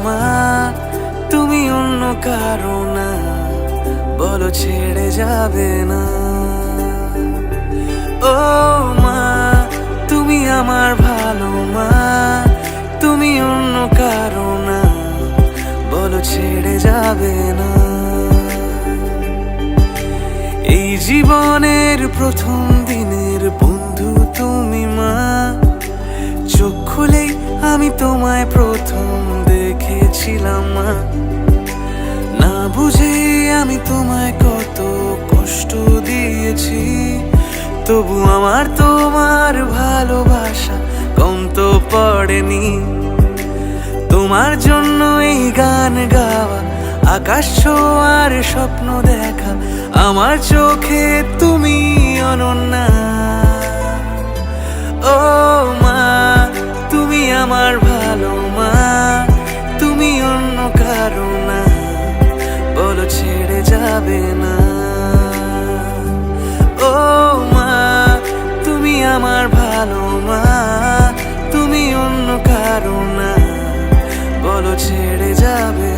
মা, তুমি অন্য কারো না, বলো ছেড়ে যাবে না। ও মা, তুমি আমার ভালো মা, তুমি অন্য কারো না, বলো ছেড়ে যাবে না। এই জীবনের প্রথম দিনের বন্ধু তুমি মা, চোখ খুলেই আমি তোমায় প্রথম দেখেছিলাম মা। না বুঝে আমি তোমায় কত কষ্ট দিয়েছি, তবু আমার তোমার ভালোবাসা কম তো পড়েনি। তোমার জন্য এই গান গাওয়া, আকাশ ছোঁয়ার স্বপ্ন দেখা, আমার চোখে তুমি অনন্যা। ও মা, তুমি আমার ভালো মা, তুমি অন্য কারো না, বলো ছেড়ে যাবে না। ও মা, তুমি আমার ভালো মা, তুমি অন্য কারো না, বলো ছেড়ে যাবে